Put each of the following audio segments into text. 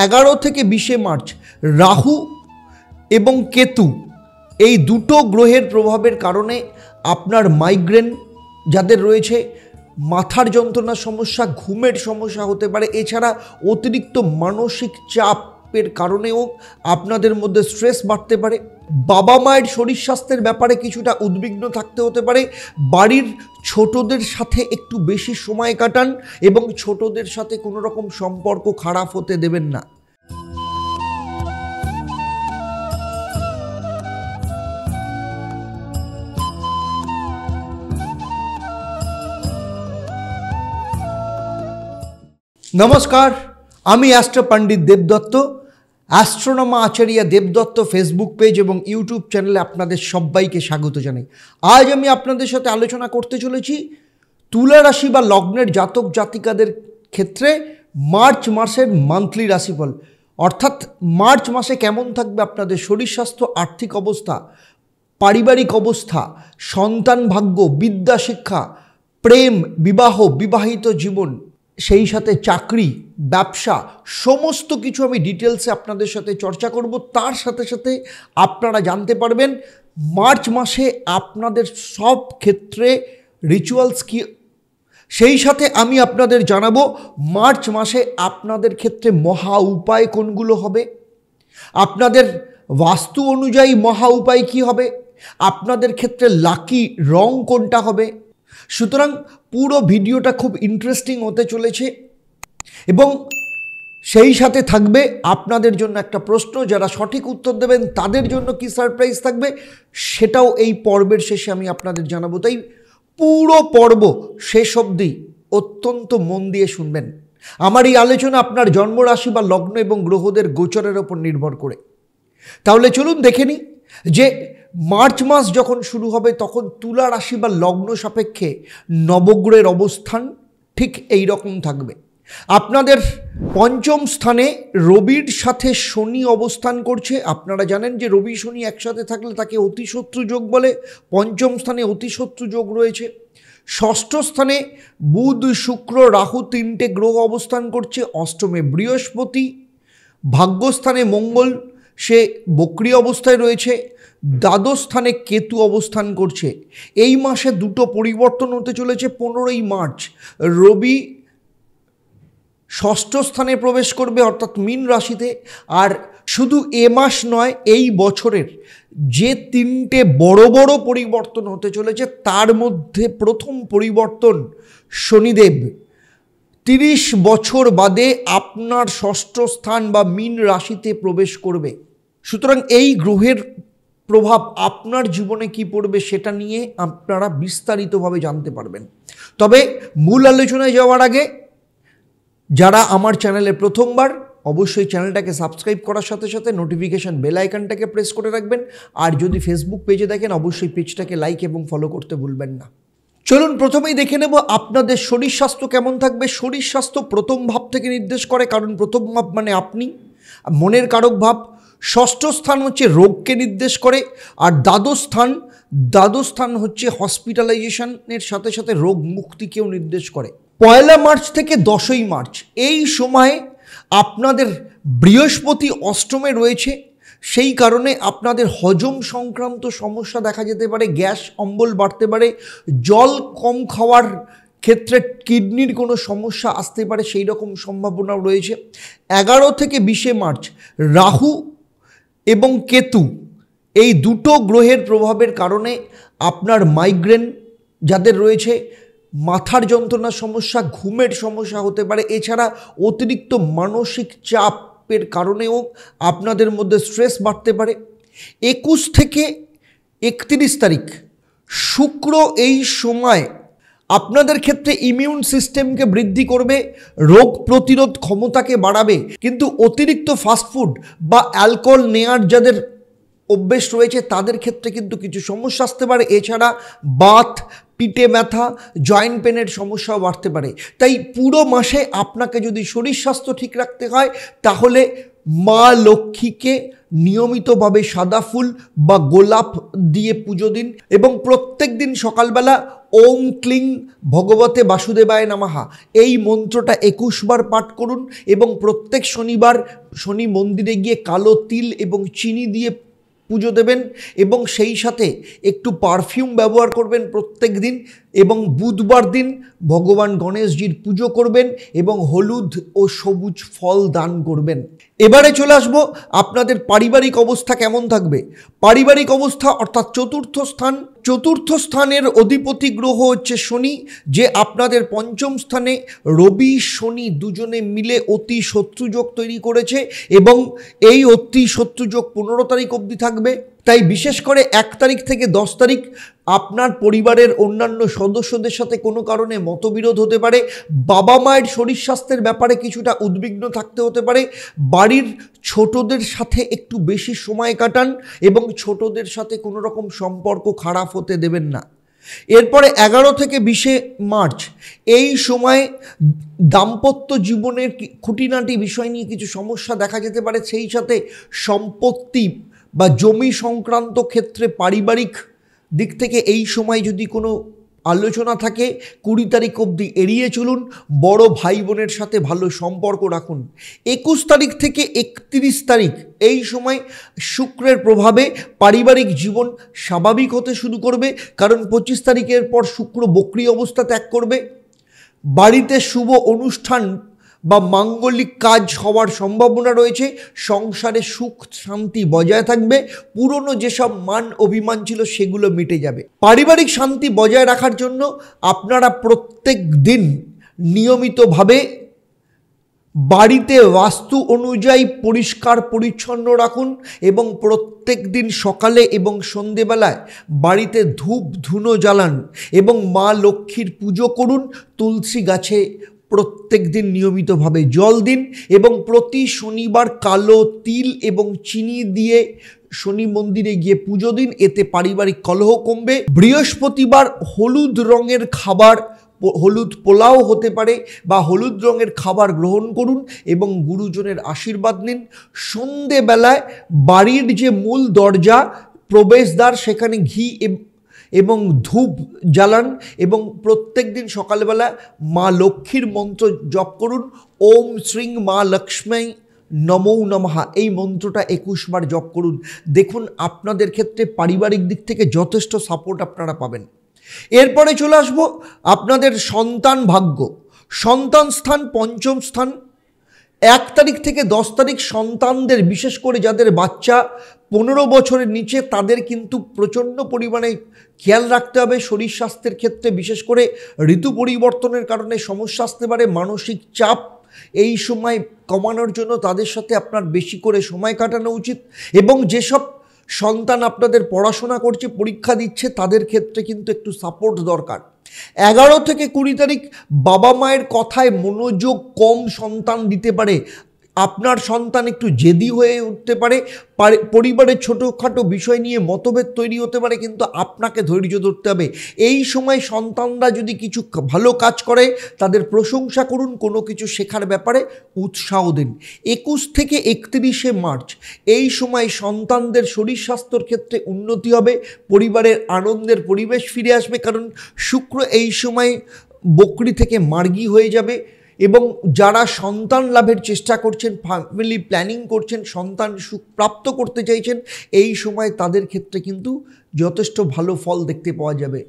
11 থেকে 20 মার্চ রাহু এবং কেতু এই দুটো গ্রহের প্রভাবের কারণে আপনার মাইগ্রেন যাদের রয়েছে, মাথার যন্ত্রণার সমস্যা, ঘুমের সমস্যা হতে পারে। এছাড়া অতিরিক্ত মানসিক চাপের কারণেও আপনাদের মধ্যে স্ট্রেস বাড়তে পারে। বাবা মায়ের শরীর স্বাস্থ্যের ব্যাপারে কিছুটা উদ্বিগ্ন থাকতে হতে পারে। বাড়ির ছোটদের সাথে একটু বেশি সময় কাটান এবং ছোটদের সাথে কোনো রকম সম্পর্ক খারাপ হতে দেবেন না। নমস্কার, আমি অ্যাস্ট্রো পণ্ডিত দেবদত্ত, অ্যাস্ট্রোনমা আচার্য দেবদত্ত ফেসবুক পেজ এবং ইউটিউব চ্যানেলে আপনাদের সবাইকে স্বাগত জানাই। আজ আমি আপনাদের সাথে আলোচনা করতে চলেছি তুলা রাশি বা লগ্নের জাতক জাতিকাদের ক্ষেত্রে মার্চ মাসের মান্থলি রাশিফল, অর্থাৎ মার্চ মাসে কেমন থাকবে আপনাদের শরীর স্বাস্থ্য, আর্থিক অবস্থা, পারিবারিক অবস্থা, সন্তান ভাগ্য, বিদ্যা শিক্ষা, প্রেম, বিবাহ, বিবাহিত জীবন, সেই সাথে চাকরি, ব্যবসা, সমস্ত কিছু আমি ডিটেলসে আপনাদের সাথে চর্চা করব। তার সাথে সাথে আপনারা জানতে পারবেন মার্চ মাসে আপনাদের সব ক্ষেত্রে রিচুয়ালস কি। সেই সাথে আমি আপনাদের জানাবো মার্চ মাসে আপনাদের ক্ষেত্রে মহা উপায় কোনগুলো হবে, আপনাদের বাস্তু অনুযায়ী মহা উপায় কি হবে, আপনাদের ক্ষেত্রে লাকি রং কোনটা হবে। সুতরাং পুরো ভিডিওটা খুব ইন্টারেস্টিং হতে চলেছে এবং সেই সাথে থাকবে আপনাদের জন্য একটা প্রশ্ন। যারা সঠিক উত্তর দেবেন তাদের জন্য কি সারপ্রাইজ থাকবে সেটাও এই পর্বের শেষে আমি আপনাদের জানাবো। তাই পুরো পর্ব শেষ অবধি অত্যন্ত মন দিয়ে শুনবেন। আমার এই আলোচনা আপনার জন্মরাশি বা লগ্ন এবং গ্রহদের গোচরের ওপর নির্ভর করে। তাহলে চলুন দেখে নিই যে মার্চ মাস যখন শুরু হবে তখন তুলা রাশি বা লগ্ন সাপেক্ষে নবগ্রহের অবস্থান ঠিক এই রকম থাকবে। আপনাদের পঞ্চম স্থানে রবির সাথে শনি অবস্থান করছে। আপনারা জানেন যে রবি শনি একসাথে থাকলে তাকে অতিশত্রু যোগ বলে। পঞ্চম স্থানে অতিশত্রু যোগ রয়েছে। ষষ্ঠ স্থানে বুধ, শুক্র, রাহু তিনটে গ্রহ অবস্থান করছে। অষ্টমে বৃহস্পতি, ভাগ্যস্থানে মঙ্গল সে বক্রী অবস্থায় রয়েছে। দ্বাদশ স্থানে কেতু অবস্থান করছে। এই মাসে দুটো পরিবর্তন হতে চলেছে। 15ই মার্চ রবি ষষ্ঠ স্থানে প্রবেশ করবে অর্থাৎ মীন রাশিতে। আর শুধু এ মাস নয়, এই বছরের যে তিনটে বড় বড় পরিবর্তন হতে চলেছে তার মধ্যে প্রথম পরিবর্তন শনিদেব 30 বছর বাদে আপনার ষষ্ঠ স্থান বা মীন রাশিতে প্রবেশ করবে। সুতরাং এই গ্রহের প্রভাব আপনার জীবনে কি পড়বে সেটা নিয়ে আপনারা বিস্তারিতভাবে জানতে পারবেন। তবে মূল আলোচনায় যাওয়ার আগে যারা আমার চ্যানেলে প্রথমবার, অবশ্যই চ্যানেলটাকে সাবস্ক্রাইব করার সাথে সাথে নোটিফিকেশান বেল আইকনটাকে প্রেস করে রাখবেন। আর যদি ফেসবুক পেজে দেখেন অবশ্যই পেজটাকে লাইক এবং ফলো করতে ভুলবেন না। চলুন প্রথমেই দেখে নেব আপনাদের শরীর স্বাস্থ্য কেমন থাকবে। শরীর স্বাস্থ্য প্রথম ভাব থেকে নির্দেশ করে, কারণ প্রথম ভাব মানে আপনি, মনের কারক ভাব। ষষ্ঠ স্থান হচ্ছে রোগকে নির্দেশ করে। আর দ্বাদশ স্থান হচ্ছে হসপিটালাইজেশনের সাথে সাথে রোগ মুক্তিকেও নির্দেশ করে। 1 মার্চ থেকে 10ই মার্চ এই সময়ে আপনাদের বৃহস্পতি অষ্টমে রয়েছে। সেই কারণে আপনাদের হজম সংক্রান্ত সমস্যা দেখা যেতে পারে, গ্যাস অম্বল বাড়তে পারে, জল কম খাওয়ার ক্ষেত্রে কিডনির কোনো সমস্যা আসতে পারে, সেই রকম সম্ভাবনাও রয়েছে। 11 থেকে 20 মার্চ রাহু এবং কেতু এই দুটো গ্রহের প্রভাবের কারণে আপনার মাইগ্রেন যাদের রয়েছে, মাথার যন্ত্রণার সমস্যা, ঘুমের সমস্যা হতে পারে। এছাড়া অতিরিক্ত মানসিক চাপের কারণেও আপনাদের মধ্যে স্ট্রেস বাড়তে পারে। 21 থেকে 31 তারিখ শুক্র এই সময় আপনাদের ক্ষেত্রে ইমিউন সিস্টেমকে বৃদ্ধি করবে, রোগ প্রতিরোধ ক্ষমতাকে বাড়াবে। কিন্তু অতিরিক্ত ফাস্টফুড বা অ্যালকোহল নেওয়ার যাদের অভ্যেস রয়েছে তাদের ক্ষেত্রে কিন্তু কিছু সমস্যা আসতে পারে। এছাড়া বাত, পিঠে ব্যথা, জয়েন্ট পেনের সমস্যাও বাড়তে পারে। তাই পুরো মাসে আপনাকে যদি শরীর স্বাস্থ্য ঠিক রাখতে হয় তাহলে মা লক্ষ্মীকে নিয়মিতভাবে সাদা ফুল বা গোলাপ দিয়ে পুজো দিন এবং প্রত্যেক দিন সকালবেলা ওম ক্লিং ভগবতে বাসুদেবায় নমঃ এই মন্ত্রটা 21 বার পাঠ করুন এবং প্রত্যেক শনিবার শনি মন্দিরে গিয়ে কালো তিল এবং চিনি দিয়ে পুজো দেবেন এবং সেই সাথে একটু পারফিউম ব্যবহার করবেন প্রত্যেক দিন এবং বুধবার দিন ভগবান গণেশজির পুজো করবেন এবং হলুদ ও সবুজ ফল দান করবেন। এবারে চলে আসবো আপনাদের পারিবারিক অবস্থা কেমন থাকবে। পারিবারিক অবস্থা অর্থাৎ চতুর্থ স্থানের অধিপতি গ্রহ হচ্ছে শনি, যে আপনাদের পঞ্চম স্থানে রবি শনি দুজনে মিলে অতি শত্রুযোগ তৈরি করেছে এবং এই অতি শত্রুযোগ 15 তারিখ অবধি থাকবে। তাই বিশেষ করে 1 তারিখ থেকে 10 তারিখ আপনার পরিবারের অন্যান্য সদস্যদের সাথে কোনো কারণে মতবিরোধ হতে পারে, বাবা মায়ের শরীর স্বাস্থ্যের ব্যাপারে কিছুটা উদ্বিগ্ন থাকতে হতে পারে, বাড়ির ছোটদের সাথে একটু বেশি সময় কাটান এবং ছোটদের সাথে কোনো রকম সম্পর্ক খারাপ হতে দেবেন না। এরপরে 11 থেকে 20 মার্চ এই সময় দাম্পত্য জীবনের খুঁটিনাটি বিষয় নিয়ে কিছু সমস্যা দেখা যেতে পারে, সেই সাথে সম্পত্তি বা জমি সংক্রান্ত ক্ষেত্রে পারিবারিক দিক থেকে এই সময় যদি কোনো আলোচনা থাকে 20 তারিখ অবধি এড়িয়ে চলুন। বড় ভাই বোনের সাথে ভালো সম্পর্ক রাখুন। 21 তারিখ থেকে 31 তারিখ এই সময় শুক্রের প্রভাবে পারিবারিক জীবন স্বাভাবিক হতে শুরু করবে, কারণ 25 তারিখের পর শুক্র বক্রী অবস্থা ত্যাগ করবে। বাড়িতে শুভ অনুষ্ঠান বা মাঙ্গলিক কাজ হওয়ার সম্ভাবনা রয়েছে, সংসারে সুখ শান্তি বজায় থাকবে, পুরনো যেসব মান অভিমান ছিল সেগুলো মিটে যাবে। পারিবারিক শান্তি বজায় রাখার জন্য আপনারা প্রত্যেক দিন নিয়মিতভাবে বাড়িতে বাস্তু অনুযায়ী পরিষ্কার পরিচ্ছন্ন রাখুন এবং প্রত্যেক দিন সকালে এবং সন্ধেবেলায় বাড়িতে ধূপ ধুনো জ্বালান এবং মা লক্ষ্মীর পুজো করুন। তুলসী গাছে প্রত্যেক দিন নিয়মিতভাবে জল দিন এবং প্রতি শনিবার কালো তিল এবং চিনি দিয়ে শনি মন্দিরে গিয়ে পুজো দিন, এতে পারিবারিক কলহ কমবে। বৃহস্পতিবার হলুদ রঙের খাবার, হলুদ পোলাও হতে পারে বা হলুদ রঙের খাবার গ্রহণ করুন এবং গুরুজনের আশীর্বাদ নিন। সন্ধেবেলায় বাড়ির যে মূল দরজা প্রবেশদ্বার সেখানে ঘি এবং ধূপ জ্বালান এবং প্রত্যেক দিন সকালবেলা মা লক্ষ্মীর মন্ত্র জপ করুন। ওম শ্রীং মা লক্ষ্মী নমো নমঃ এই মন্ত্রটা 21 বার জপ করুন। দেখুন আপনাদের ক্ষেত্রে পারিবারিক দিক থেকে যথেষ্ট সাপোর্ট আপনারা পাবেন। এরপরে চলে আসবো আপনাদের সন্তান ভাগ্য। সন্তান স্থান পঞ্চম স্থান। 1 তারিখ থেকে 10 তারিখ সন্তানদের, বিশেষ করে যাদের বাচ্চা 15 বছরের নিচে, তাদের কিন্তু প্রচণ্ড পরিমাণে খেয়াল রাখতে হবে শরীর স্বাস্থ্যের ক্ষেত্রে। বিশেষ করে ঋতু পরিবর্তনের কারণে সমস্যা আসতে পারে, মানসিক চাপ এই সময় কমানোর জন্য তাদের সাথে আপনার বেশি করে সময় কাটানো উচিত। এবং যেসব সন্তান আপনাদের পড়াশোনা করছে, পরীক্ষা দিচ্ছে, তাদের ক্ষেত্রে কিন্তু একটু সাপোর্ট দরকার। 11 থেকে 20 তারিখ বাবা মায়ের কথায় মনোযোগ কম সন্তান দিতে পারে। আপনার সন্তান একটু জেদি হয়ে উঠতে পারে, পরিবারের ছোটোখাটো বিষয় নিয়ে মতভেদ তৈরি হতে পারে, কিন্তু আপনাকে ধৈর্য ধরতে হবে। এই সময় সন্তানরা যদি কিছু ভালো কাজ করে তাদের প্রশংসা করুন, কোনো কিছু শেখার ব্যাপারে উৎসাহ দিন। 21 থেকে 31 মার্চ এই সময় সন্তানদের শরীর স্বাস্থ্যর ক্ষেত্রে উন্নতি হবে, পরিবারের আনন্দের পরিবেশ ফিরে আসবে, কারণ শুক্র এই সময় বকরি থেকে মার্গী হয়ে যাবে। এবং যারা সন্তান লাভের চেষ্টা করছেন, ফ্যামিলি প্ল্যানিং করছেন, সন্তান সুখ প্রাপ্ত করতে চাইছেন, এই সময় তাদের ক্ষেত্রে কিন্তু যথেষ্ট ভালো ফল দেখতে পাওয়া যাবে।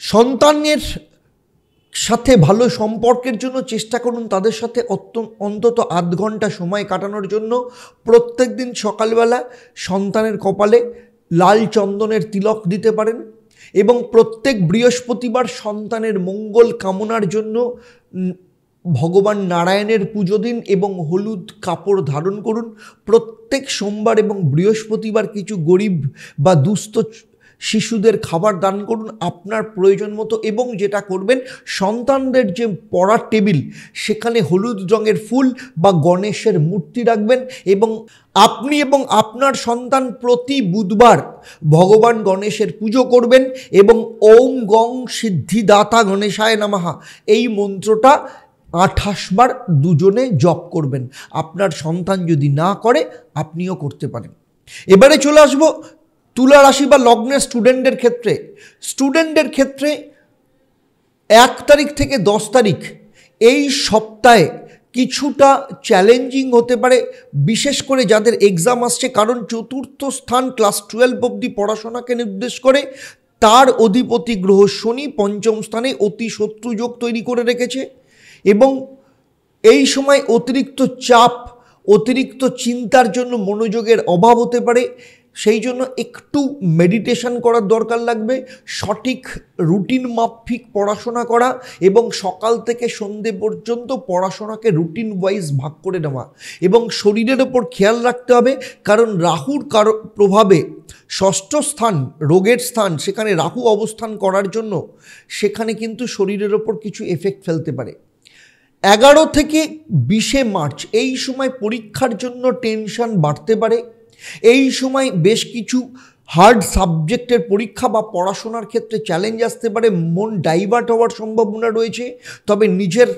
সন্তানের সাথে ভালো সম্পর্কের জন্য চেষ্টা করুন, তাদের সাথে অন্তত আধ ঘন্টা সময় কাটানোর জন্য। প্রত্যেক দিন সকালবেলা সন্তানের কপালে লাল চন্দনের তিলক দিতে পারেন এবং প্রত্যেক বৃহস্পতিবার সন্তানের মঙ্গল কামনার জন্য ভগবান নারায়ণের পুজো দিন এবং হলুদ কাপড় ধারণ করুন। প্রত্যেক সোমবার এবং বৃহস্পতিবার কিছু গরিব বা দুস্থ শিশুদের খাবার দান করুন আপনার প্রয়োজন মতো। এবং যেটা করবেন, সন্তানদের যে পড়ার টেবিল সেখানে হলুদ রঙের ফুল বা গণেশের মূর্তি রাখবেন এবং আপনি এবং আপনার সন্তান প্রতি বুধবার ভগবান গণেশের পুজো করবেন এবং ওম গং সিদ্ধিদাতা গণেশায় নমঃ এই মন্ত্রটা 28 বার দুজনে জপ করবেন। আপনার সন্তান যদি না করে আপনিও করতে পারেন। এবারে চলে আসবো তুলা রাশি বা লগ্নের স্টুডেন্টদের ক্ষেত্রে 1 তারিখ থেকে 10 তারিখ এই সপ্তাহে কিছুটা চ্যালেঞ্জিং হতে পারে, বিশেষ করে যাদের এক্সাম আসছে, কারণ চতুর্থ স্থান ক্লাস 12 অবধি পড়াশোনাকে নির্দেশ করে। তার অধিপতি গ্রহ শনি পঞ্চম স্থানে অতি শত্রু যোগ তৈরি করে রেখেছে এবং এই সময় অতিরিক্ত চাপ, অতিরিক্ত চিন্তার জন্য মনোযোগের অভাব হতে পারে। সেই জন্য একটু মেডিটেশন করার দরকার লাগবে, সঠিক রুটিন মাফিক পড়াশোনা করা এবং সকাল থেকে সন্ধে পর্যন্ত পড়াশোনাকে রুটিন ওয়াইজ ভাগ করে নেওয়া এবং শরীরের ওপর খেয়াল রাখতে হবে, কারণ রাহুর প্রভাবে ষষ্ঠ স্থান রোগের স্থান, সেখানে রাহু অবস্থান করার জন্য সেখানে কিন্তু শরীরের ওপর কিছু এফেক্ট ফেলতে পারে। 11 থেকে 20 মার্চ এই সময় পরীক্ষার জন্য টেনশন বাড়তে পারে। এই সময় বেশ কিছু হার্ড সাবজেক্টের পরীক্ষা বা পড়াশোনার ক্ষেত্রে চ্যালেঞ্জ আসতে পারে, মন ডাইভার্ট হওয়ার সম্ভাবনা রয়েছে। তবে নিজের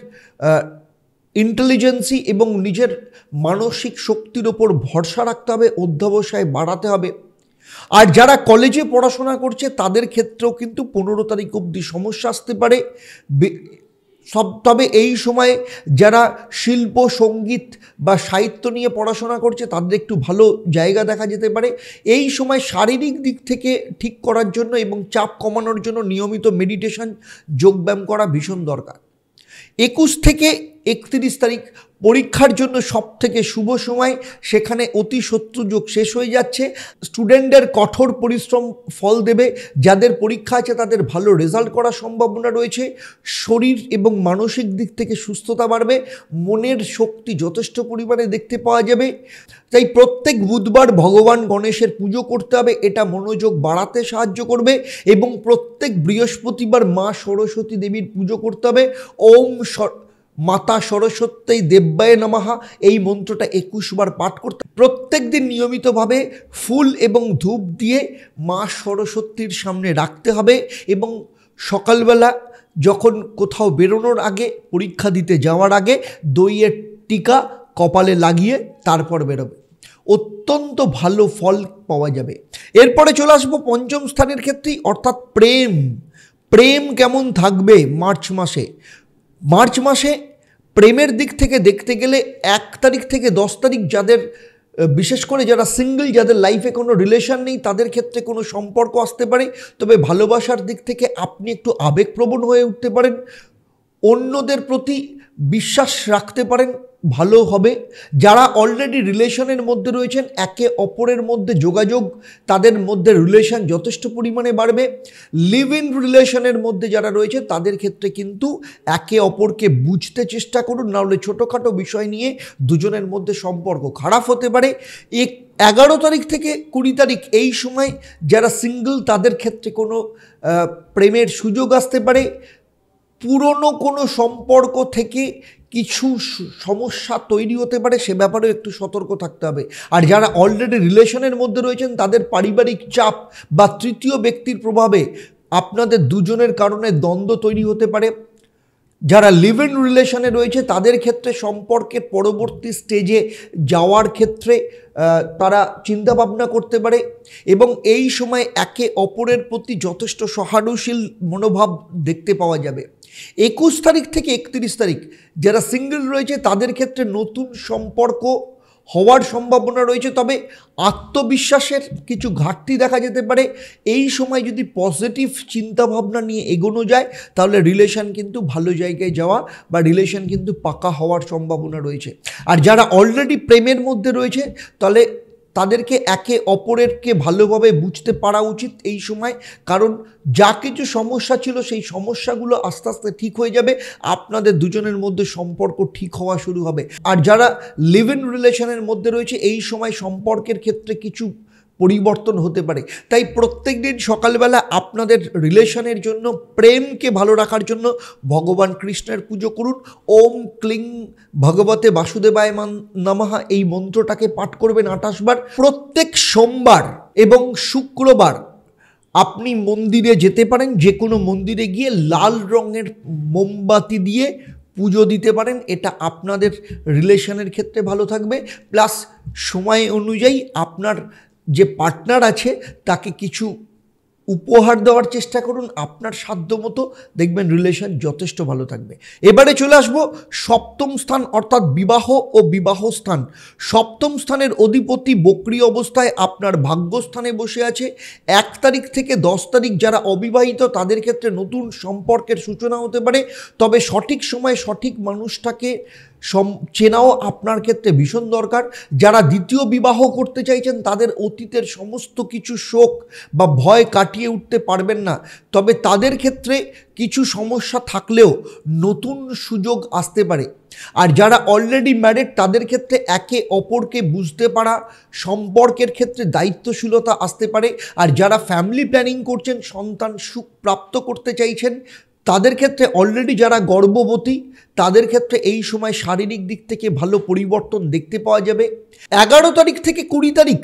ইন্টেলিজেন্সি এবং নিজের মানসিক শক্তির ওপর ভরসা রাখতে হবে, অধ্যবসায় বাড়াতে হবে। আর যারা কলেজে পড়াশোনা করছে তাদের ক্ষেত্রেও কিন্তু 15 তারিখ অবধি সমস্যা আসতে পারে। তবে এই সময়ে যারা শিল্প, সঙ্গীত বা সাহিত্য নিয়ে পড়াশোনা করছে তাদের একটু ভালো জায়গা দেখা যেতে পারে। এই সময় শারীরিক দিক থেকে ঠিক করার জন্য এবং চাপ কমানোর জন্য নিয়মিত মেডিটেশন, যোগব্যায়াম করা ভীষণ দরকার। 21 থেকে 31 তারিখ পরীক্ষার জন্য সব থেকে শুভ সময়, সেখানে অতি শত্রু যোগ শেষ হয়ে যাচ্ছে। স্টুডেন্টদের কঠোর পরিশ্রম ফল দেবে, যাদের পরীক্ষা আছে তাদের ভালো রেজাল্ট করার সম্ভাবনা রয়েছে। শরীর এবং মানসিক দিক থেকে সুস্থতা বাড়বে, মনের শক্তি যথেষ্ট পরিমাণে দেখতে পাওয়া যাবে। তাই প্রত্যেক বুধবার ভগবান গণেশের পুজো করতে হবে, এটা মনোযোগ বাড়াতে সাহায্য করবে। এবং প্রত্যেক বৃহস্পতিবার মা সরস্বতী দেবীর পুজো করতে হবে। ওম মাতা সরস্বতী দেব্যায় নমঃ এই মন্ত্রটা 21 বার পাঠ করতে। প্রত্যেক দিন নিয়মিতভাবে ফুল এবং ধূপ দিয়ে মা সরস্বতীর সামনে রাখতে হবে এবং সকালবেলা যখন কোথাও বেরোনোর আগে, পরীক্ষা দিতে যাওয়ার আগে দইয়ের টিকা কপালে লাগিয়ে তারপর বেরোবে, অত্যন্ত ভালো ফল পাওয়া যাবে। এরপরে চলে আসবো পঞ্চম স্থানের ক্ষেত্রেই, অর্থাৎ প্রেম কেমন থাকবে মার্চ মাসে প্রেমের দিক থেকে দেখতে গেলে 1 তারিখ থেকে 10 তারিখ যাদের, বিশেষ করে যারা সিঙ্গেল, যাদের লাইফে কোনো রিলেশন নেই, তাদের ক্ষেত্রে কোনো সম্পর্ক আসতে পারে। তবে ভালোবাসার দিক থেকে আপনি একটু আবেগপ্রবণ হয়ে উঠতে পারেন, অন্যদের প্রতি বিশ্বাস রাখতে পারেন, ভালো হবে। যারা অলরেডি রিলেশনের মধ্যে রয়েছেন, একে অপরের মধ্যে যোগাযোগ, তাদের মধ্যে রিলেশন যথেষ্ট পরিমাণে বাড়বে। লিভ ইন রিলেশনের মধ্যে যারা রয়েছে তাদের ক্ষেত্রে কিন্তু একে অপরকে বুঝতে চেষ্টা করুন, নাহলে ছোটোখাটো বিষয় নিয়ে দুজনের মধ্যে সম্পর্ক খারাপ হতে পারে। 11 তারিখ থেকে 20 তারিখ এই সময় যারা সিঙ্গেল তাদের ক্ষেত্রে কোনো প্রেমের সুযোগ আসতে পারে। পুরনো কোনো সম্পর্ক থেকে কিছু সমস্যা তৈরি হতে পারে, সে ব্যাপারেও একটু সতর্ক থাকতে হবে। আর যারা অলরেডি রিলেশনের মধ্যে রয়েছেন তাদের পারিবারিক চাপ বা তৃতীয় ব্যক্তির প্রভাবে আপনাদের দুজনের কারণে দ্বন্দ্ব তৈরি হতে পারে। যারা লিভ ইন রিলেশনে রয়েছে তাদের ক্ষেত্রে সম্পর্কের পরবর্তী স্টেজে যাওয়ার ক্ষেত্রে তারা চিন্তাভাবনা করতে পারে এবং এই সময় একে অপরের প্রতি যথেষ্ট সহানুশীল মনোভাব দেখতে পাওয়া যাবে। 21 তারিখ থেকে 31 তারিখ যারা সিঙ্গেল রয়েছে তাদের ক্ষেত্রে নতুন সম্পর্ক হওয়ার সম্ভাবনা রয়েছে, তবে আত্মবিশ্বাসের কিছু ঘাটতি দেখা যেতে পারে। এই সময় যদি পজিটিভ চিন্তাভাবনা নিয়ে এগোনো যায় তাহলে রিলেশন কিন্তু ভালো জায়গায় যাওয়া বা রিলেশন কিন্তু পাকা হওয়ার সম্ভাবনা রয়েছে। আর যারা অলরেডি প্রেমের মধ্যে রয়েছে তাহলে তাদেরকে একে অপরেরকে ভালোভাবে বুঝতে পারা উচিত এই সময়, কারণ যা কিছু সমস্যা ছিল সেই সমস্যাগুলো আস্তে আস্তে ঠিক হয়ে যাবে, আপনাদের দুজনের মধ্যে সম্পর্ক ঠিক হওয়া শুরু হবে। আর যারা লিভ ইন রিলেশনের মধ্যে রয়েছে এই সময় সম্পর্কের ক্ষেত্রে কিছু পরিবর্তন হতে পারে। তাই প্রত্যেক দিন সকালবেলা আপনাদের রিলেশনের জন্য, প্রেমকে ভালো রাখার জন্য ভগবান কৃষ্ণের পুজো করুন। ওম ক্লিং ভগবতে বাসুদেবায় নমঃ এই মন্ত্রটাকে পাঠ করবেন 28 বার। প্রত্যেক সোমবার এবং শুক্রবার আপনি মন্দিরে যেতে পারেন, যে কোনো মন্দিরে গিয়ে লাল রঙের মোমবাতি দিয়ে পুজো দিতে পারেন, এটা আপনাদের রিলেশনের ক্ষেত্রে ভালো থাকবে। প্লাস সময় অনুযায়ী আপনার যে পার্টনার আছে তাকে কিছু উপহার দেওয়ার চেষ্টা করুন আপনার সাধ্যমতো, দেখবেন রিলেশন যথেষ্ট ভালো থাকবে। এবারে চলে আসবো সপ্তম স্থান অর্থাৎ বিবাহ ও বিবাহ স্থান। সপ্তম স্থানের অধিপতি বক্রী অবস্থায় আপনার ভাগ্যস্থানে বসে আছে। 1 তারিখ থেকে 10 তারিখ যারা অবিবাহিত তাদের ক্ষেত্রে নতুন সম্পর্কের সূচনা হতে পারে, তবে সঠিক সময়ে সঠিক মানুষটাকে চেনাও আপনার ক্ষেত্রে ভীষণ দরকার। যারা দ্বিতীয় বিবাহ করতে চাইছেন তাদের অতীতের সমস্ত কিছু শোক বা ভয় কাটিয়ে উঠতে পারবেন না, তবে তাদের ক্ষেত্রে কিছু সমস্যা থাকলেও নতুন সুযোগ আসতে পারে। আর যারা অলরেডি ম্যারিড তাদের ক্ষেত্রে একে অপরকে বুঝতে পারা, সম্পর্কের ক্ষেত্রে দায়িত্বশীলতা আসতে পারে। আর যারা ফ্যামিলি প্ল্যানিং করছেন, সন্তান সুখ প্রাপ্ত করতে চাইছেন, তাদের ক্ষেত্রে অলরেডি যারা গর্ভবতী তাদের ক্ষেত্রে এই সময় শারীরিক দিক থেকে ভালো পরিবর্তন দেখতে পাওয়া যাবে। 11 তারিখ থেকে 20 তারিখ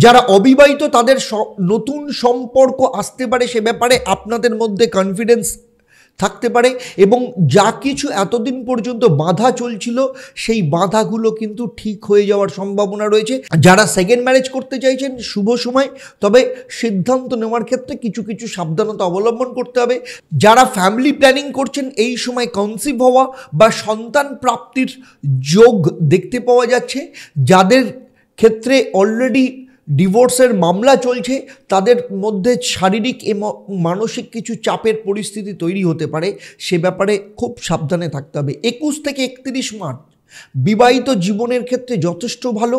যারা অবিবাহিত তাদের নতুন সম্পর্ক আসতে পারে, সে ব্যাপারে আপনাদের মধ্যে কনফিডেন্স থাকতে পারে এবং যা কিছু এতদিন পর্যন্ত বাধা চলছিল সেই বাধাগুলো কিন্তু ঠিক হয়ে যাওয়ার সম্ভাবনা রয়েছে। যারা সেকেন্ড ম্যারেজ করতে চাইছেন শুভ সময়, তবে সিদ্ধান্ত নেওয়ার ক্ষেত্রে কিছু কিছু সাবধানতা অবলম্বন করতে হবে। যারা ফ্যামিলি প্ল্যানিং করছেন এই সময় কনসিভ হওয়া বা সন্তান প্রাপ্তির যোগ দেখতে পাওয়া যাচ্ছে। যাদের ক্ষেত্রে অলরেডি ডিভোর্সের মামলা চলছে তাদের মধ্যে শারীরিক এবং মানসিক কিছু চাপের পরিস্থিতি তৈরি হতে পারে, সে ব্যাপারে খুব সাবধানে থাকতে হবে। 21 থেকে 31 মার্চ বিবাহিত জীবনের ক্ষেত্রে যথেষ্ট ভালো,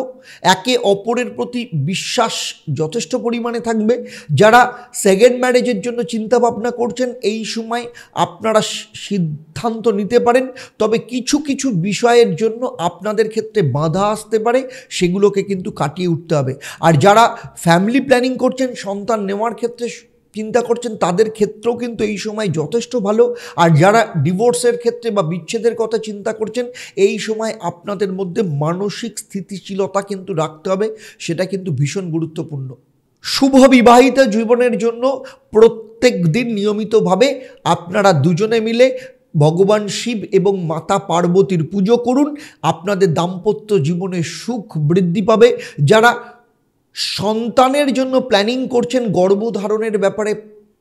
একে অপরের প্রতি বিশ্বাস যথেষ্ট পরিমাণে থাকবে। যারা সেকেন্ড ম্যারেজের জন্য চিন্তা ভাবনা করছেন এই সময় আপনারা সিদ্ধান্ত নিতে পারেন, তবে কিছু কিছু বিষয়ের জন্য আপনাদের ক্ষেত্রে বাধা আসতে পারে, সেগুলোকে কিন্তু কাটিয়ে উঠতে হবে। আর যারা ফ্যামিলি প্ল্যানিং করছেন, সন্তান নেওয়ার ক্ষেত্রে চিন্তা করছেন, তাদের ক্ষেত্রেও কিন্তু এই সময় যথেষ্ট ভালো। আর যারা ডিভোর্সের ক্ষেত্রে বা বিচ্ছেদের কথা চিন্তা করছেন এই সময় আপনাদের মধ্যে মানসিক স্থিতিশীলতা কিন্তু রাখতে হবে, সেটা কিন্তু ভীষণ গুরুত্বপূর্ণ। শুভ বিবাহিত জীবনের জন্য প্রত্যেক দিন নিয়মিতভাবে আপনারা দুজনে মিলে ভগবান শিব এবং মাতা পার্বতীর পুজো করুন, আপনাদের দাম্পত্য জীবনে সুখ বৃদ্ধি পাবে। যারা সন্তানের জন্য প্ল্যানিং করছেন, গর্ভধারণের ব্যাপারে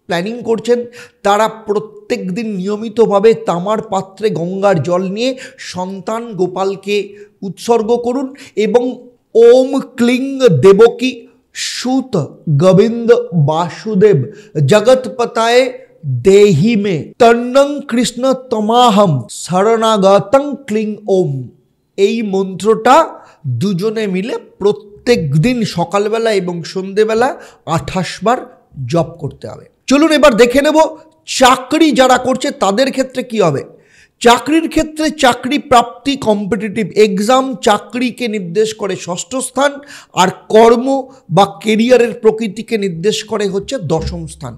প্ল্যানিং করছেন, তারা প্রত্যেক দিন নিয়মিতভাবে তামার পাত্রে গঙ্গার জল নিয়ে সন্তান গোপালকে উৎসর্গ করুন এবং ওম ক্লিং দেবকী সুত গোবিন্দ বাসুদেব জগৎপতায়ে দেহি মে তন্নং কৃষ্ণ তমাহম শরণাগতং ক্লিং ওম, এই মন্ত্রটা দুজনে মিলে প্রত্যেক দিন সকালবেলা এবং সন্ধেবেলা 28 বার জপ করতে হবে। চলুন এবার দেখে নেব চাকরি যারা করছে তাদের ক্ষেত্রে কি হবে। চাকরির ক্ষেত্রে চাকরি প্রাপ্তি, কম্পিটিটিভ এক্সাম চাকরিকে নির্দেশ করে 6ষ্ঠ স্থান, আর কর্ম বা কেরিয়ারের প্রকৃতিকে নির্দেশ করে হচ্ছে 10ম স্থান।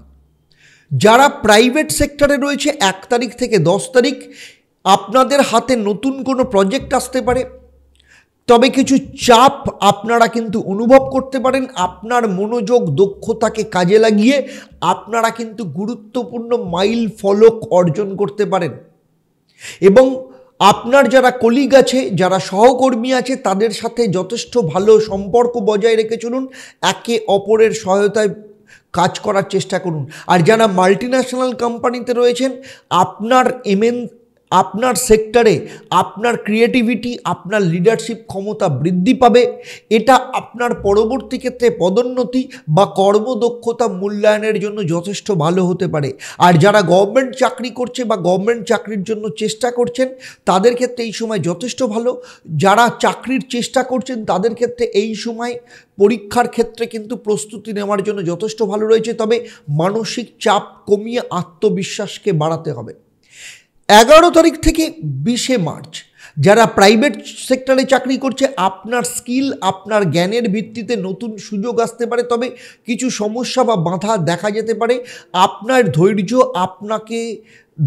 যারা প্রাইভেট সেক্টরে রয়েছে 1 তারিখ থেকে 10 তারিখ আপনাদের হাতে নতুন কোনো প্রজেক্ট আসতে পারে, তবে কিছু চাপ আপনারা কিন্তু অনুভব করতে পারেন। আপনার মনোযোগ দক্ষতাকে কাজে লাগিয়ে আপনারা কিন্তু গুরুত্বপূর্ণ মাইল ফলক অর্জন করতে পারেন এবং আপনার যারা কলিগ আছে, যারা সহকর্মী আছে তাদের সাথে যথেষ্ট ভালো সম্পর্ক বজায় রেখে চলুন, একে অপরের সহায়তায় কাজ করার চেষ্টা করুন। আর যারা মাল্টিন্যাশনাল কোম্পানিতে রয়েছেন আপনার সেক্টরে আপনার ক্রিয়েটিভিটি, আপনার লিডারশিপ ক্ষমতা বৃদ্ধি পাবে, এটা আপনার পরবর্তী ক্ষেত্রে পদোন্নতি বা কর্মদক্ষতা মূল্যায়নের জন্য যথেষ্ট ভালো হতে পারে। আর যারা গভর্নমেন্ট চাকরি করছে বা গভর্নমেন্ট চাকরির জন্য চেষ্টা করছেন তাদের ক্ষেত্রে এই সময় যথেষ্ট ভালো। যারা চাকরির চেষ্টা করছেন তাদের ক্ষেত্রে এই সময় পরীক্ষার ক্ষেত্রে কিন্তু প্রস্তুতি নেওয়ার জন্য যথেষ্ট ভালো রয়েছে, তবে মানসিক চাপ কমিয়ে আত্মবিশ্বাসকে বাড়াতে হবে। 11 তারিখ থেকে 20 মার্চ যারা প্রাইভেট সেক্টরে চাকরি করছে আপনার স্কিল, আপনার জ্ঞানের ভিত্তিতে নতুন সুযোগ আসতে পারে, তবে কিছু সমস্যা বা বাধা দেখা যেতে পারে। আপনার ধৈর্য আপনাকে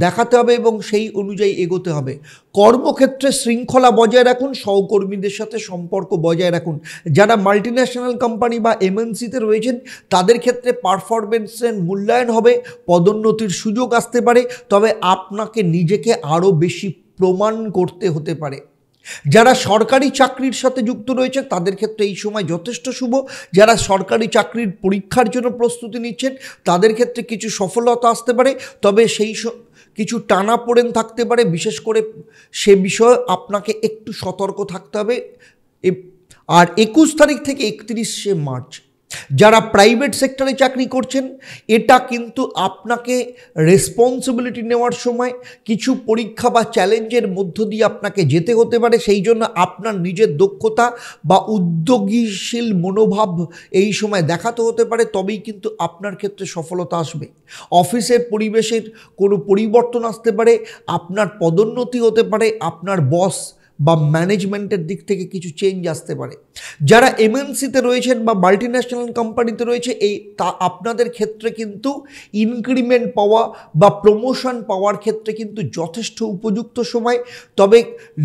দেখাতে হবে এবং সেই অনুযায়ী এগোতে হবে। কর্মক্ষেত্রে শৃঙ্খলা বজায় রাখুন, সহকর্মীদের সাথে সম্পর্ক বজায় রাখুন। যারা মাল্টিন্যাশনাল কোম্পানি বা এমএনসিতে রয়েছেন তাদের ক্ষেত্রে পারফরমেন্সের মূল্যায়ন হবে, পদোন্নতির সুযোগ আসতে পারে, তবে আপনাকে নিজেকে আরও বেশি প্রমাণ করতে হতে পারে। যারা সরকারি চাকরির সাথে যুক্ত রয়েছে তাদের ক্ষেত্রে এই সময় যথেষ্ট শুভ। যারা সরকারি চাকরির পরীক্ষার জন্য প্রস্তুতি নিচ্ছেন তাদের ক্ষেত্রে কিছু সফলতা আসতে পারে, তবে কিছু টানাপোড়েন থাকতে পারে, বিশেষ করে সে বিষয়ে আপনাকে একটু সতর্ক থাকতে হবে। আর 21 তারিখ থেকে 31শে মার্চ যারা প্রাইভেট সেক্টরে চাকরি করছেন, এটা কিন্তু আপনাকে রেসপন্সিবিলিটি নেওয়ার সময় কিছু পরীক্ষা বা চ্যালেঞ্জের মধ্য দিয়ে আপনাকে যেতে হতে পারে। সেই জন্য আপনার নিজের দক্ষতা বা উদ্যোগীশীল মনোভাব এই সময় দেখাতে হতে পারে, তবেই কিন্তু আপনার ক্ষেত্রে সফলতা আসবে। অফিসের পরিবেশের কোনো পরিবর্তন আসতে পারে, আপনার পদোন্নতি হতে পারে, আপনার বস বা ম্যানেজমেন্টের দিক থেকে কিছু চেঞ্জ আসতে পারে। যারা এমএনসিতে রয়েছেন বা মাল্টিন্যাশনাল কোম্পানিতে রয়েছে আপনাদের ক্ষেত্রে কিন্তু ইনক্রিমেন্ট পাওয়া বা প্রমোশন পাওয়ার ক্ষেত্রে কিন্তু যথেষ্ট উপযুক্ত সময়। তবে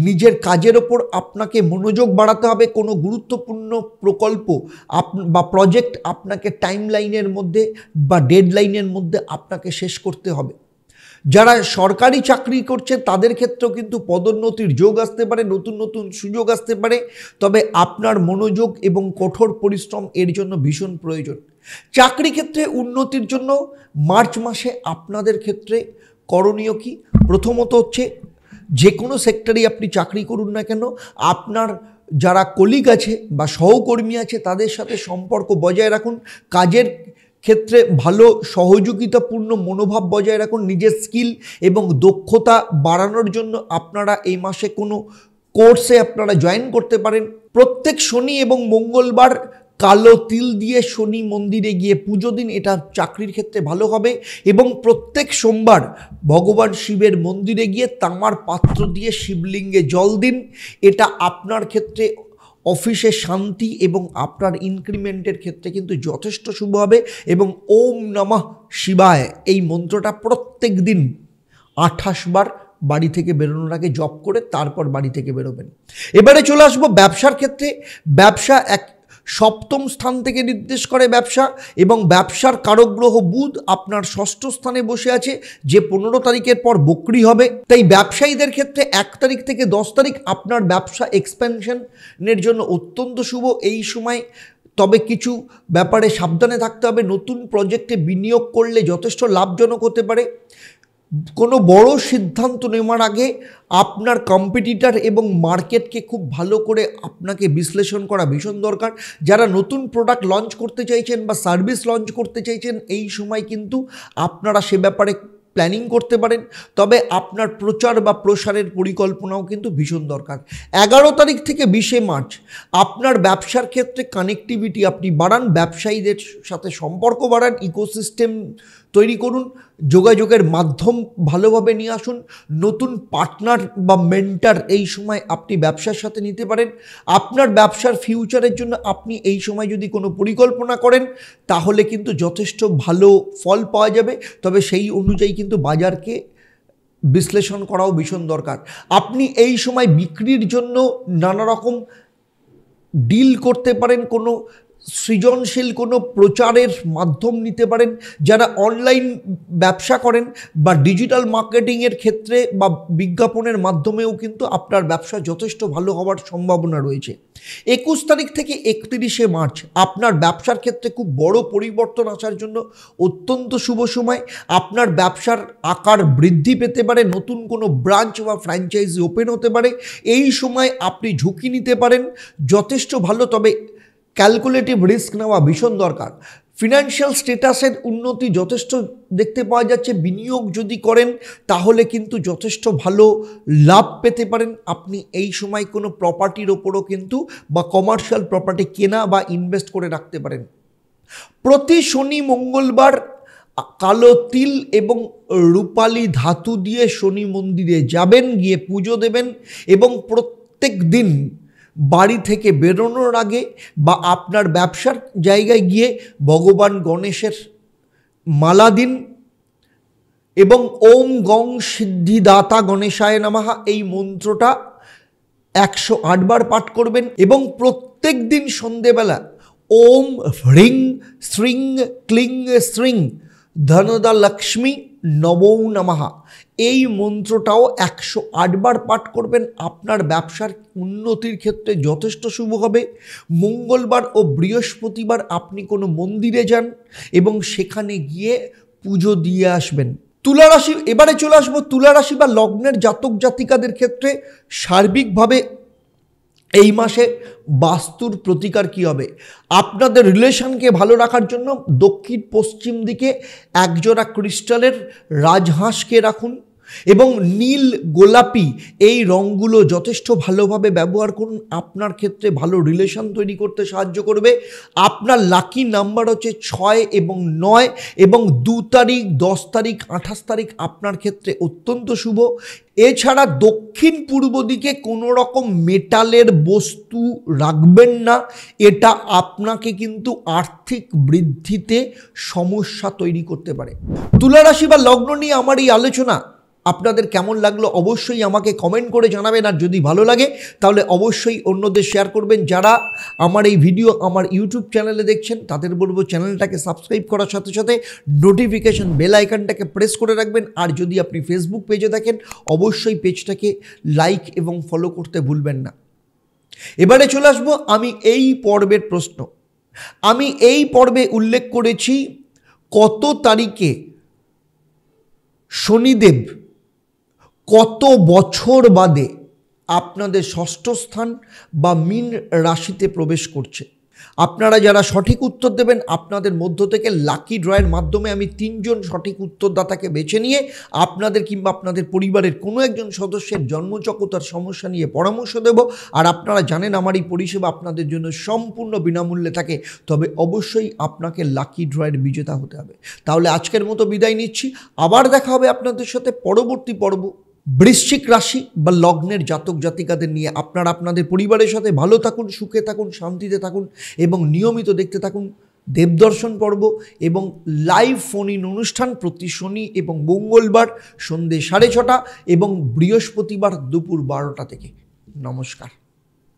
নিজের কাজের ওপর আপনাকে মনোযোগ বাড়াতে হবে। কোনো গুরুত্বপূর্ণ প্রকল্প বা প্রজেক্ট আপনাকে টাইমলাইনের মধ্যে বা ডেডলাইনের মধ্যে আপনাকে শেষ করতে হবে। যারা সরকারি চাকরি করছে তাদের ক্ষেত্রেও কিন্তু পদোন্নতির যোগ আসতে পারে, নতুন নতুন সুযোগ আসতে পারে, তবে আপনার মনোযোগ এবং কঠোর পরিশ্রম এর জন্য ভীষণ প্রয়োজন। চাকরি ক্ষেত্রে উন্নতির জন্য মার্চ মাসে আপনাদের ক্ষেত্রে করণীয় কি? প্রথমত হচ্ছে, যে কোনো সেক্টরে আপনি চাকরি করুন না কেন, আপনার যারা কলিগ আছে বা সহকর্মী আছে তাদের সাথে সম্পর্ক বজায় রাখুন। কাজের ক্ষেত্রে ভালো সহযোগিতাপূর্ণ মনোভাব বজায় রাখুন। নিজের স্কিল এবং দক্ষতা বাড়ানোর জন্য আপনারা এই মাসে কোনো কোর্সে আপনারা জয়েন করতে পারেন। প্রত্যেক শনি এবং মঙ্গলবার কালো তিল দিয়ে শনি মন্দিরে গিয়ে পুজো দিন, এটা চাকরির ক্ষেত্রে ভালো হবে। এবং প্রত্যেক সোমবার ভগবান শিবের মন্দিরে গিয়ে তামার পাত্র দিয়ে শিবলিঙ্গে জল দিন, এটা আপনার ক্ষেত্রে অফিসে শান্তি এবং আপনার ইনক্রিমেন্টের ক্ষেত্রে কিন্তু যথেষ্ট শুভ হবে। এবং ওম নমঃ শিবায় এই মন্ত্রটা প্রত্যেক দিন 28 বার বাড়ি থেকে বেরোনোর আগে জপ করে তারপর বাড়ি থেকে বেরোবেন। এবারে চলে আসবো ব্যবসার ক্ষেত্রে। ব্যবসা এক সপ্তম স্থান থেকে নির্দেশ করে ব্যবসা, এবং ব্যবসার কারক গ্রহ বুধ আপনার ষষ্ঠ স্থানে বসে আছে, যে 15 তারিখের পর বক্রি হবে। তাই ব্যবসায়ীদের ক্ষেত্রে 1 তারিখ থেকে 10 তারিখ আপনার ব্যবসা এক্সপ্যানশনের জন্য অত্যন্ত শুভ এই সময়। তবে কিছু ব্যাপারে সাবধানে থাকতে হবে। নতুন প্রজেক্টে বিনিয়োগ করলে যথেষ্ট লাভজনক হতে পারে। কোনো বড় সিদ্ধান্ত নেওয়ার আগে আপনার কম্পিটিটর এবং মার্কেটকে খুব ভালো করে আপনাকে বিশ্লেষণ করা ভীষণ দরকার। যারা নতুন প্রোডাক্ট লঞ্চ করতে চাইছেন বা সার্ভিস লঞ্চ করতে চাইছেন, এই সময় কিন্তু আপনারা সে ব্যাপারে প্ল্যানিং করতে পারেন। তবে আপনার প্রচার বা প্রসারের পরিকল্পনাও কিন্তু ভীষণ দরকার। 11 তারিখ থেকে 20শে মার্চ আপনার ব্যবসার ক্ষেত্রে কানেক্টিভিটি আপনি বাড়ান, ব্যবসায়ীদের সাথে সম্পর্ক বাড়ান, ইকোসিস্টেম তৈরি করুন, যোগাযোগের মাধ্যম ভালোভাবে নিয়ে আসুন। নতুন পার্টনার বা মেন্টর এই সময় আপনি ব্যবসার সাথে নিতে পারেন। আপনার ব্যবসার ফিউচারের জন্য আপনি এই সময় যদি কোনো পরিকল্পনা করেন তাহলে কিন্তু যথেষ্ট ভালো ফল পাওয়া যাবে। তবে সেই অনুযায়ী কিন্তু বাজারকে বিশ্লেষণ করাও ভীষণ দরকার। আপনি এই সময় বিক্রির জন্য নানা রকম ডিল করতে পারেন, কোনো সৃজনশীল কোনো প্রচারের মাধ্যম নিতে পারেন। যারা অনলাইন ব্যবসা করেন বা ডিজিটাল মার্কেটিংয়ের ক্ষেত্রে বা বিজ্ঞাপনের মাধ্যমেও কিন্তু আপনার ব্যবসা যথেষ্ট ভালো হওয়ার সম্ভাবনা রয়েছে। 21 তারিখ থেকে 31শে মার্চ আপনার ব্যবসার ক্ষেত্রে খুব বড় পরিবর্তন আসার জন্য অত্যন্ত শুভ সময়। আপনার ব্যবসার আকার বৃদ্ধি পেতে পারে, নতুন কোনো ব্রাঞ্চ বা ফ্র্যাঞ্চাইজি ওপেন হতে পারে। এই সময় আপনি ঝুঁকি নিতে পারেন, যথেষ্ট ভালো। তবে ক্যালকুলেটিভ রিস্ক নেওয়া ভীষণ দরকার। ফিনান্সিয়াল স্ট্যাটাসের উন্নতি যথেষ্ট দেখতে পাওয়া যাচ্ছে। বিনিয়োগ যদি করেন তাহলে কিন্তু যথেষ্ট ভালো লাভ পেতে পারেন। আপনি এই সময় কোনো প্রপার্টির ওপরও কিন্তু বা কমার্শিয়াল প্রপার্টি কেনা বা ইনভেস্ট করে রাখতে পারেন। প্রতি শনি মঙ্গলবার কালো তিল এবং রূপালী ধাতু দিয়ে শনি মন্দিরে যাবেন, গিয়ে পুজো দেবেন এবং প্রত্যেক দিন বাড়ি থেকে বেরোনোর আগে বা আপনার ব্যবসার জায়গায় গিয়ে ভগবান গণেশের মালা দিন এবং ওম গং সিদ্ধিদাতা গণেশায় নমঃ এই মন্ত্রটা 108 বার পাঠ করবেন। এবং প্রত্যেক দিন সন্ধেবেলা ওম হ্রিং শ্রিং ক্লিং শ্রিং ধনদা লক্ষ্মী নমো নমঃ এই মন্ত্রটাও 108 বার পাঠ করবেন। আপনার ব্যবসার উন্নতির ক্ষেত্রে যথেষ্ট শুভ হবে। মঙ্গলবার ও বৃহস্পতিবার আপনি কোনো মন্দিরে যান এবং সেখানে গিয়ে পুজো দিয়ে আসবেন। তুলা রাশি, এবারে চলে আসবো তুলা রাশি বা লগ্নের জাতক জাতিকাদের ক্ষেত্রে সার্বিকভাবে এই মাসে বাস্তুর প্রতিকার কী হবে। আপনাদের রিলেশনকে ভালো রাখার জন্য দক্ষিণ পশ্চিম দিকে একজোড়া ক্রিস্টালের রাজহাঁসকে রাখুন এবং নীল গোলাপি এই রঙগুলো যথেষ্ট ভালোভাবে ব্যবহার করুন। আপনার ক্ষেত্রে ভালো রিলেশন তৈরি করতে সাহায্য করবে। আপনার লাকি নাম্বার হচ্ছে 6 এবং 9 এবং 2 তারিখ, 10 তারিখ, 28 তারিখ আপনার ক্ষেত্রে অত্যন্ত শুভ। এছাড়া দক্ষিণ পূর্ব দিকে কোনো রকম মেটালের বস্তু রাখবেন না, এটা আপনাকে কিন্তু আর্থিক বৃদ্ধিতে সমস্যা তৈরি করতে পারে। তুলা রাশি বা লগ্ন নিয়ে আমার এই আলোচনা আপনাদের কেমন লাগলো অবশ্যই আমাকে কমেন্ট করে জানাবেন। আর যদি ভালো লাগে তাহলে অবশ্যই অন্যদের শেয়ার করবেন। যারা আমার এই ভিডিও আমার ইউটিউব চ্যানেলে দেখছেন তাদের বলবো চ্যানেলটাকে সাবস্ক্রাইব করার সাথে সাথে নোটিফিকেশন বেল আইকনটাকে প্রেস করে রাখবেন। আর যদি আপনি ফেসবুক পেজে দেখেন অবশ্যই পেজটাকে লাইক এবং ফলো করতে ভুলবেন না। এবারে চলে আসবো আমি এই পর্বের প্রশ্ন। আমি এই পর্বে উল্লেখ করেছি কত তারিখে শনিদেব কত বছর বাদে আপনাদের ষষ্ঠ স্থান বা মীন রাশিতে প্রবেশ করছে। আপনারা যারা সঠিক উত্তর দেবেন আপনাদের মধ্য থেকে লাকি ড্রয়ের মাধ্যমে আমি 3 জন সঠিক উত্তরদাতাকে বেছে নিয়ে আপনাদের কিংবা আপনাদের পরিবারের কোনো একজন সদস্যের জন্মচক্র তার সমস্যা নিয়ে পরামর্শ দেব। আর আপনারা জানেন আমার এই পরিষেবা আপনাদের জন্য সম্পূর্ণ বিনামূল্যে থাকে, তবে অবশ্যই আপনাকে লাকি ড্রয়ের বিজেতা হতে হবে। তাহলে আজকের মতো বিদায় নিচ্ছি, আবার দেখা হবে আপনাদের সাথে পরবর্তী পর্ব। বৃশ্চিক রাশি বা লগ্নের জাতক জাতিকাদের নিয়ে আপনারা আপনাদের পরিবারের সাথে ভালো থাকুন, সুখে থাকুন, শান্তিতে থাকুন এবং নিয়মিত দেখতে থাকুন দেবদর্শন পর্ব এবং লাইভ ফোন ইন অনুষ্ঠান প্রতি শনি এবং মঙ্গলবার সন্ধ্যে 6:30 এবং বৃহস্পতিবার দুপুর 12টা থেকে। নমস্কার।